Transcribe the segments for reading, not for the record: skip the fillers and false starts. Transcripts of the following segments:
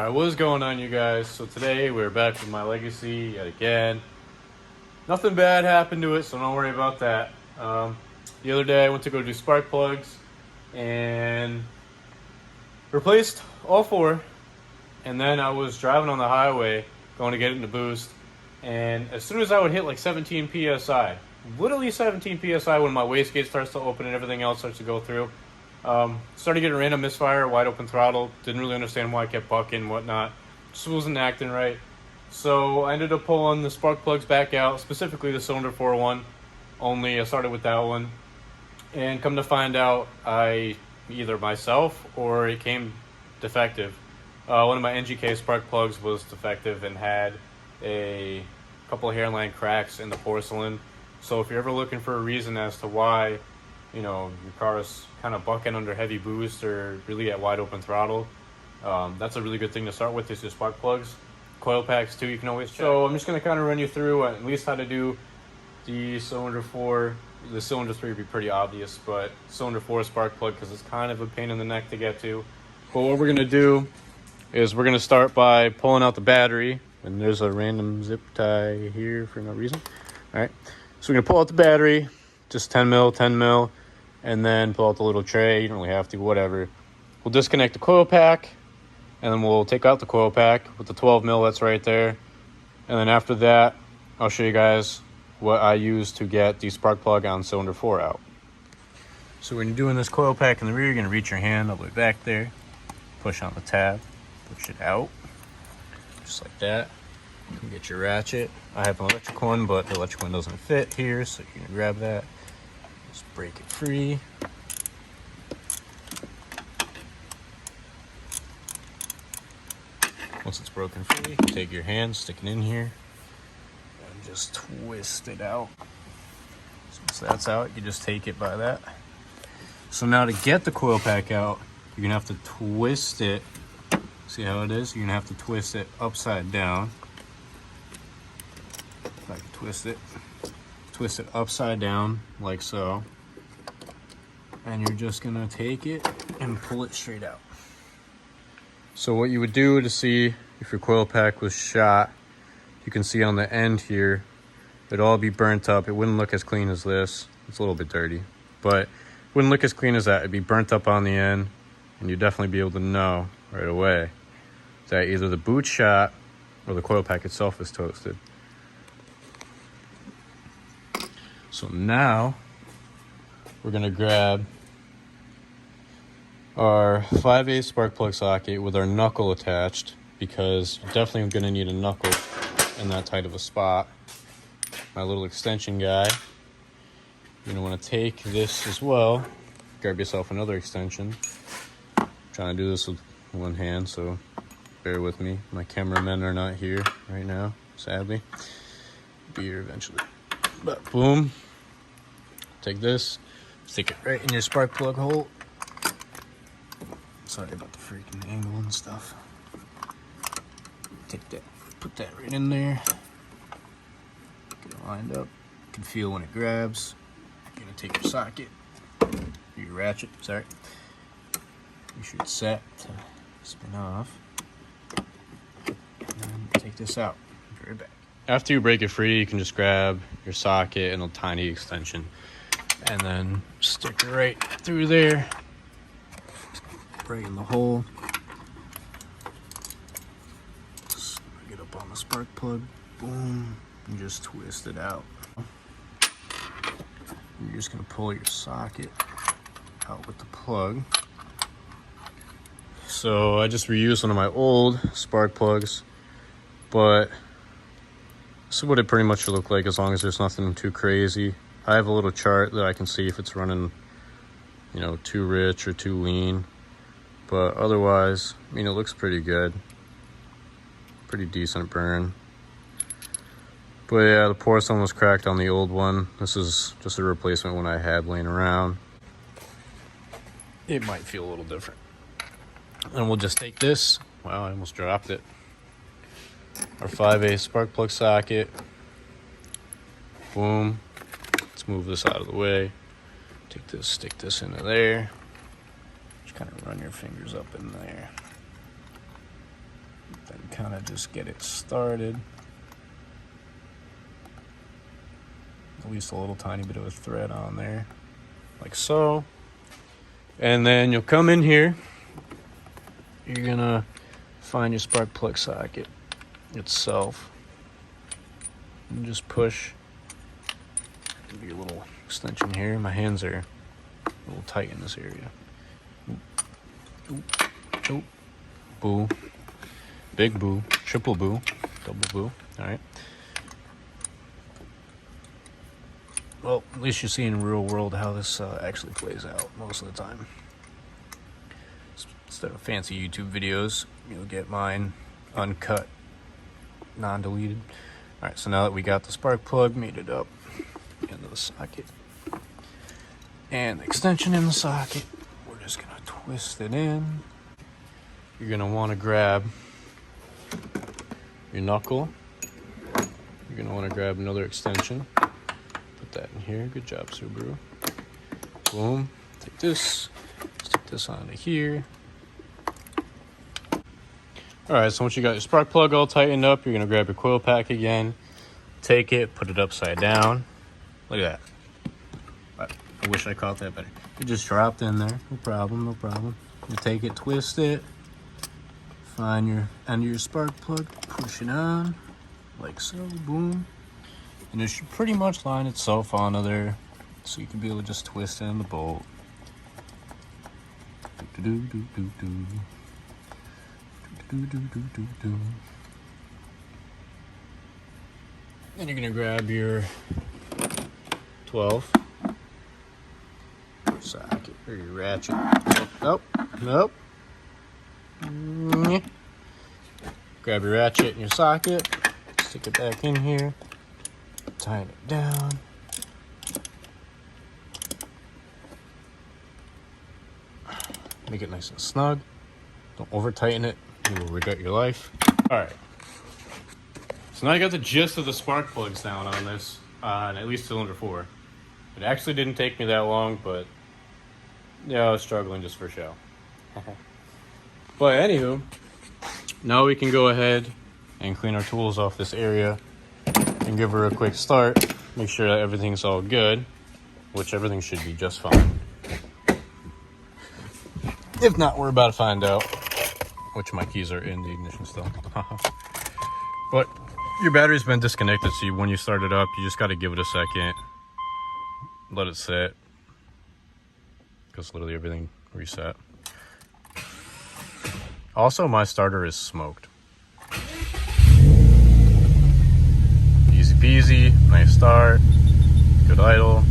Alright, what is going on, you guys? So today we're back with my legacy yet again. Nothing bad happened to it, so don't worry about that. The other day I went to go do spark plugs and replaced all four. And then I was driving on the highway going to get it in the boost. And as soon as I would hit like 17 PSI, literally 17 PSI, when my wastegate starts to open and everything else starts to go through, started getting random misfire, wide open throttle. Didn't really understand why I kept bucking and whatnot. Just wasn't acting right. So I ended up pulling the spark plugs back out, specifically the cylinder 4 one. Only I started with that one. And come to find out, I either myself or it came defective. One of my NGK spark plugs was defective and had a couple of hairline cracks in the porcelain. So if you're ever looking for a reason as to why, you know, your car is kind of bucking under heavy boost or really at wide open throttle, that's a really good thing to start with, is your spark plugs. Coil packs too, you can always check. So I'm just going to kind of run you through at least how to do the cylinder 4. The cylinder 3 would be pretty obvious, but cylinder 4 spark plug, because it's kind of a pain in the neck to get to. But what we're going to do is we're going to start by pulling out the battery. And there's a random zip tie here for no reason. All right, so we're going to pull out the battery, just 10 mil, and then pull out the little tray. You don't really have to, whatever. We'll disconnect the coil pack, and then we'll take out the coil pack with the 12 mil that's right there. And then after that, I'll show you guys what I use to get the spark plug on cylinder 4 out. So when you're doing this coil pack in the rear, you're going to reach your hand all the way back there, push on the tab, push it out, just like that. You can get your ratchet. I have an electric one, but the electric one doesn't fit here, so you can grab that. Just break it free. Once it's broken free, take your hand, stick it in here, and just twist it out. So once that's out, you just take it by that. So now to get the coil pack out, you're gonna have to twist it. See how it is? You're gonna have to twist it upside down. If I can twist it upside down like so. And you're just gonna take it and pull it straight out. So what you would do to see if your coil pack was shot, you can see on the end here, it'd all be burnt up. It wouldn't look as clean as this. It's a little bit dirty, but it wouldn't look as clean as that. It'd be burnt up on the end, and you'd definitely be able to know right away that either the boot shot or the coil pack itself is toasted. So now we're gonna grab our 5/8 spark plug socket with our knuckle attached, because you're definitely gonna need a knuckle in that tight of a spot. My little extension guy. You're gonna wanna take this as well. Grab yourself another extension. I'm trying to do this with one hand, so bear with me. My cameramen are not here right now, sadly. Be here eventually. But boom. Take this, stick it right in your spark plug hole. Sorry about the freaking angle and stuff. Take that, put that right in there. Get it lined up. You can feel when it grabs. You're gonna take your socket, your ratchet, sorry. You should set to spin off. And take this out. Be right back. After you break it free, you can just grab your socket and a tiny extension, and then stick it right through there, right in the hole. Just get up on the spark plug, boom, and just twist it out. You're just gonna pull your socket out with the plug. So I just reused one of my old spark plugs, but this is what it pretty much should look like, as long as there's nothing too crazy. I have a little chart that I can see if it's running, you know, too rich or too lean. But otherwise, I mean, it looks pretty good. Pretty decent burn. But yeah, the porcelain was cracked on the old one. This is just a replacement one I had laying around. It might feel a little different. And we'll just take this. Wow, I almost dropped it. Our 5/8 spark plug socket. Boom. Let's move this out of the way. Take this, stick this into there. Just kind of run your fingers up in there. kind of just get it started. At least a little tiny bit of a thread on there, like so. And then you'll come in here. You're gonna find your spark plug socket itself and just push. Give you a little extension here. My hands are a little tight in this area. Oop. Oop. Boo. Big boo. Triple boo. Double boo. All right. Well, at least you see in real world how this actually plays out most of the time. Instead of fancy YouTube videos, you'll get mine uncut, non-deleted. All right, so now that we got the spark plug mated up into the socket and the extension in the socket, we're just gonna twist it in. You're gonna want to grab your knuckle. You're gonna want to grab another extension. Put that in here. Good job, Subaru. Boom. Take this. Stick this onto here. Alright, so once you got your spark plug all tightened up, you're going to grab your coil pack again. Take it, put it upside down. Look at that. I wish I caught that better. It just dropped in there. No problem, no problem. You take it, twist it. Find your end of your spark plug. Push it on. Like so. Boom. And it should pretty much line itself onto there. So you can be able to just twist in the bolt. Do-do-do-do-do-do. Then you're gonna grab your 12 socket or your ratchet. Nope, nope. Grab your ratchet and your socket, stick it back in here, tighten it down. Make it nice and snug. Don't over tighten it. You will regret your life. Alright. So now I got the gist of the spark plugs down on this, on at least cylinder 4. It actually didn't take me that long, but yeah, I was struggling just for show. But anywho, now we can go ahead and clean our tools off this area and give her a quick start. Make sure that everything's all good, which everything should be just fine. If not, we're about to find out. Which my keys are in the ignition still. But your battery's been disconnected, so when you start it up, you just got to give it a second. Let it sit. Because literally everything reset. Also, my starter is smoked. Easy peasy, nice start, good idle,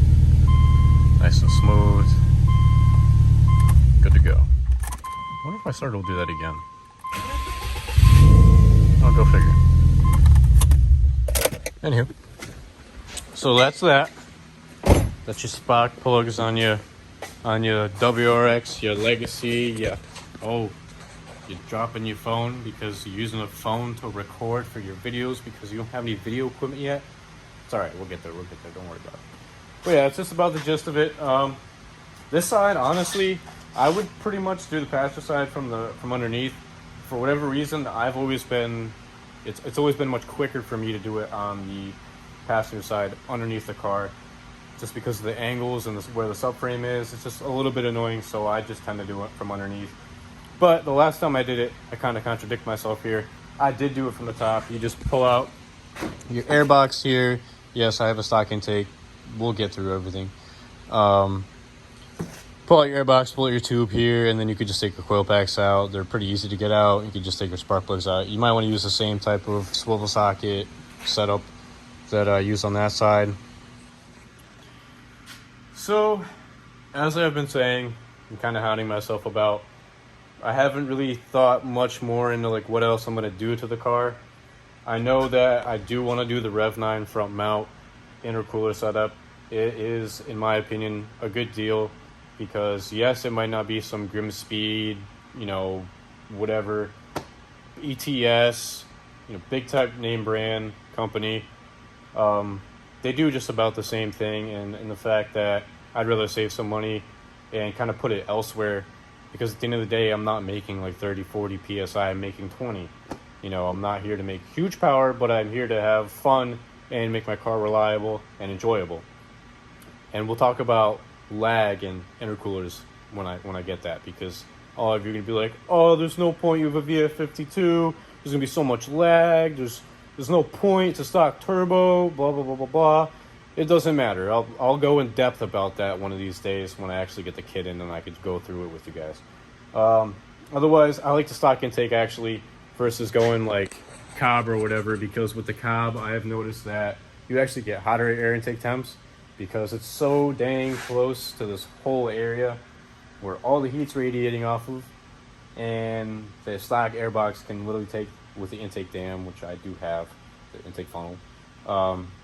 nice and smooth, good to go. I wonder if my starter will do that again. I'll go figure. Anywho, so that's that. That's your spark plugs on your WRX, your Legacy. You're dropping your phone because you're using a phone to record for your videos because you don't have any video equipment yet. It's all right. We'll get there. Don't worry about it. But yeah, it's just about the gist of it. This side, honestly, I would pretty much do the passenger side from underneath. For whatever reason, I've always been, it's always been much quicker for me to do it on the passenger side underneath the car, just because of the angles and where the subframe is. It's just a little bit annoying, so I just tend to do it from underneath. But the last time I did it, I kind of contradict myself here. I did do it from the top. You just pull out your air box here. Yes, I have a stock intake. We'll get through everything. Pull out your air box, pull out your tube here, and then you could just take your coil packs out. They're pretty easy to get out. You could just take your spark plugs out. You might want to use the same type of swivel socket setup that I use on that side. So, as I've been saying, I'm kind of hounding myself about, I haven't really thought much more into like what else I'm going to do to the car. I know that I do want to do the Rev 9 front mount intercooler setup. It is, in my opinion, a good deal. Because yes, it might not be some Grim Speed, whatever, ETS, big type name brand company. They do just about the same thing, and the fact that I'd rather save some money and kind of put it elsewhere, because at the end of the day, I'm not making like 30, 40 PSI, I'm making 20. You know, I'm not here to make huge power, but I'm here to have fun and make my car reliable and enjoyable. And we'll talk about lag and intercoolers when I get that, because all of you are gonna be like, oh, there's no point. You have a VF52. There's gonna be so much lag. There's no point to stock turbo. Blah blah blah blah blah. It doesn't matter. I'll go in depth about that one of these days when I actually get the kit in and I could go through it with you guys. Otherwise, I like the stock intake actually versus going like Cobb or whatever, because with the Cobb, I have noticed that you actually get hotter air intake temps because it's so dang close to this whole area where all the heat's radiating off of, and the stock airbox can literally take, with the intake dam, which I do have, the intake funnel,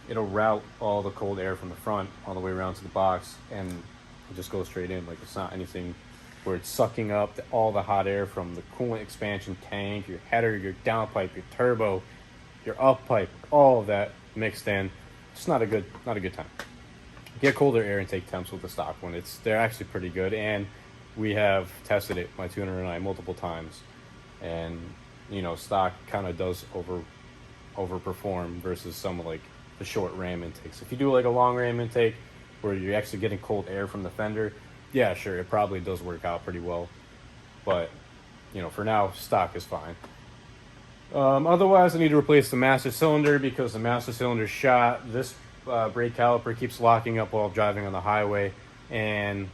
it'll route all the cold air from the front all the way around to the box, and it just goes straight in. Like, it's not anything where it's sucking up all the hot air from the coolant expansion tank, your header, your downpipe, your turbo, your uppipe, all of that mixed in. It's not a good time. Get colder air intake temps with the stock one. They're actually pretty good, and we have tested it, my tuner and I, multiple times, and you know, stock kind of does overperform versus some like the short ram intakes. If you do like a long ram intake where you're actually getting cold air from the fender, yeah, sure, it probably does work out pretty well, but you know, for now, stock is fine. Otherwise, I need to replace the master cylinder because the master cylinder shot. This brake caliper keeps locking up while driving on the highway, and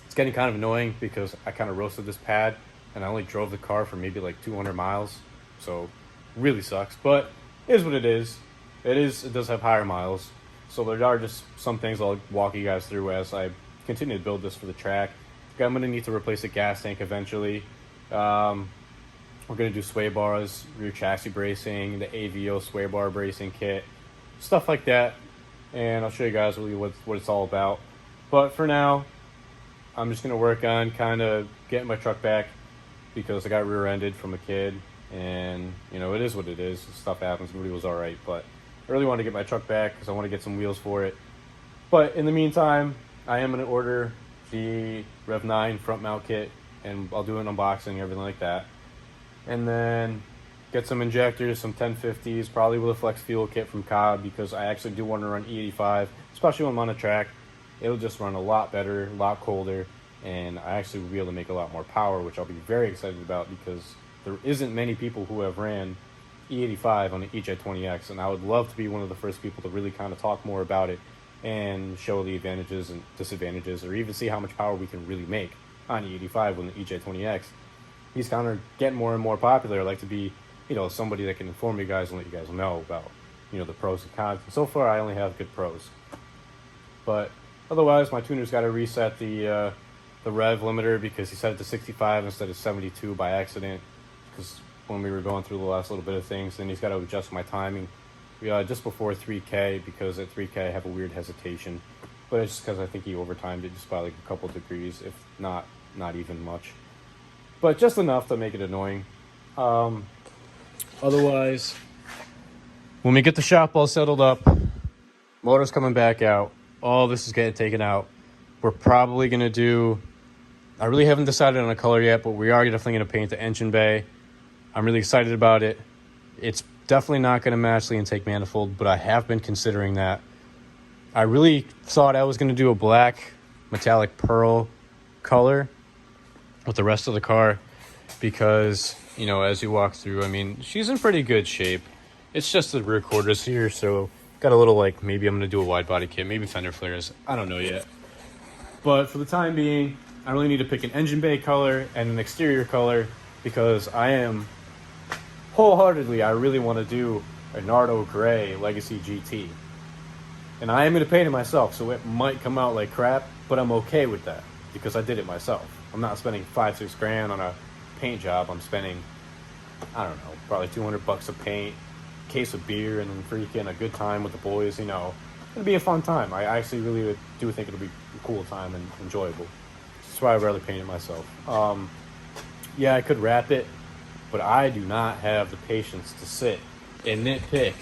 it's getting kind of annoying because I kind of roasted this pad and I only drove the car for maybe like 200 miles, so really sucks, but it is what it is. It does have higher miles, so there are just some things I'll walk you guys through as I continue to build this for the track. I'm going to need to replace the gas tank eventually. We're going to do sway bars, rear chassis bracing, the AVO sway bar bracing kit, stuff like that, and I'll show you guys really what it's all about. But for now, I'm just going to work on kind of getting my truck back because I got rear-ended from a kid, and you know, it is what it is. Stuff happens. Nobody was all right, but I really want to get my truck back because I want to get some wheels for it. But in the meantime, I am going to order the Rev 9 front mount kit, and I'll do an unboxing, everything like that. And then get some injectors, some 1050s, probably with a flex fuel kit from Cobb, because I actually do want to run E85, especially when I'm on a track. It'll just run a lot better, a lot colder, and I actually will be able to make a lot more power, which I'll be very excited about because there isn't many people who have ran E85 on the EJ20X, and I would love to be one of the first people to really kind of talk more about it and show the advantages and disadvantages, or even see how much power we can really make on E85 on the EJ20X. He's kind of getting more and more popular. I'd like to be, you know, somebody that can inform you guys and let you guys know about, you know, the pros and cons. So far, I only have good pros. But otherwise, my tuner's got to reset the rev limiter because he set it to 65 instead of 72 by accident, because when we were going through the last little bit of things. Then he's got to adjust my timing just before 3K, because at 3K I have a weird hesitation. But it's just because I think he overtimed it just by like a couple degrees, if not even much. But just enough to make it annoying. Otherwise, when we get the shop all settled up, motor's coming back out, all this is getting taken out. We're probably going to do, I really haven't decided on a color yet, but we are definitely going to paint the engine bay. I'm really excited about it. It's definitely not going to match the intake manifold, but I have been considering that. I really thought I was going to do a black metallic pearl color with the rest of the car because, you know, as you walk through, I mean, she's in pretty good shape. It's just the rear quarters here, so got a little like, maybe I'm going to do a wide body kit, maybe fender flares. I don't know yet. But for the time being, I really need to pick an engine bay color and an exterior color because I am wholeheartedly, I really want to do a Nardo Gray Legacy GT. And I am going to paint it myself, so it might come out like crap, but I'm okay with that because I did it myself. I'm not spending $5-6 grand on a paint job. I'm spending, I don't know, probably $200 of paint, case of beer, and then freaking a good time with the boys. You know, it'll be a fun time. I actually really do think it'll be a cool time and enjoyable. That's why I'd rather paint it myself. Yeah, I could wrap it, but I do not have the patience to sit and nitpick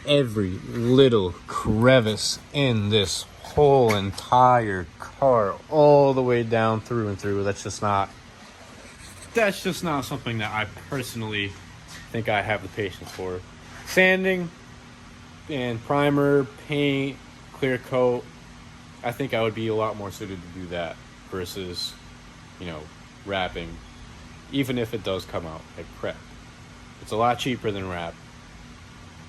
every little crevice in this whole entire car all the way down through and through. That's just not something that I personally think I have the patience for. Sanding and primer, paint, clear coat, I think I would be a lot more suited to do that versus, wrapping, even if it does come out like crap. It's a lot cheaper than wrap,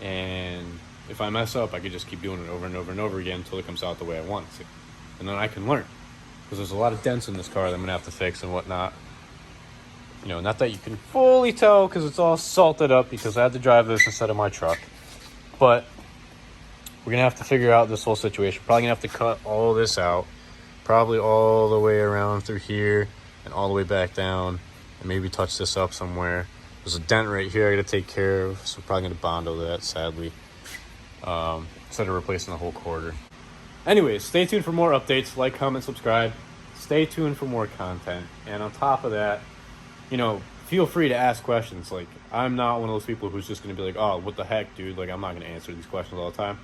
and if I mess up, I could just keep doing it over and over and over again until it comes out the way I want it to, and then I can learn, because there's a lot of dents in this car that I'm gonna have to fix and whatnot. Not that you can fully tell because it's all salted up because I had to drive this instead of my truck, but we're gonna have to figure out this whole situation. Probably gonna have to cut all this out, probably all the way around through here and all the way back down, and maybe touch this up somewhere. There's a dent right here I gotta take care of, so probably gonna Bondo that, sadly, instead of replacing the whole quarter. Anyways, stay tuned for more updates. Like, comment, subscribe. Stay tuned for more content. And on top of that, feel free to ask questions. Like, I'm not one of those people who's just gonna be like, oh, what the heck, dude? Like, I'm not gonna answer these questions all the time.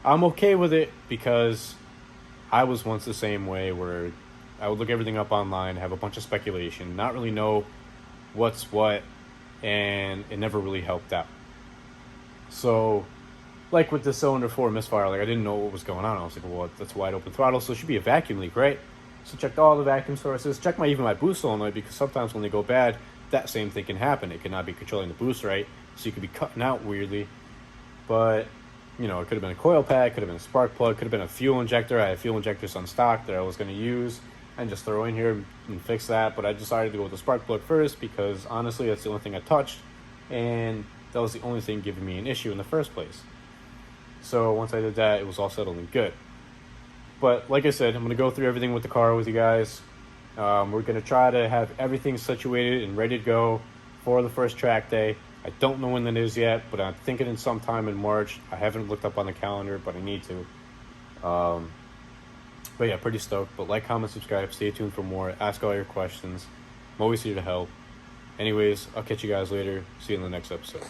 I'm okay with it because I was once the same way, where I would look everything up online, have a bunch of speculation, not really know what's what, and it never really helped out. So, like with the cylinder 4 misfire, like I didn't know what was going on. I was like, well, that's wide open throttle, so it should be a vacuum leak, right? So checked all the vacuum sources, checked even my boost solenoid, because sometimes when they go bad, that same thing can happen. It cannot be controlling the boost right, so you could be cutting out weirdly. But it could have been a coil pad, could have been a spark plug, could have been a fuel injector. I had fuel injectors on stock that I was going to use and just throw in here and fix that. But I decided to go with the spark plug first because honestly, that's the only thing I touched, and that was the only thing giving me an issue in the first place. So once I did that, it was all settled and good. But like I said, I'm going to go through everything with the car with you guys. We're going to try to have everything situated and ready to go for the first track day. I don't know when that is yet, but I'm thinking in sometime in March. I haven't looked up on the calendar, but I need to. But yeah, pretty stoked. But like, comment, subscribe. Stay tuned for more. Ask all your questions. I'm always here to help. Anyways, I'll catch you guys later. See you in the next episode.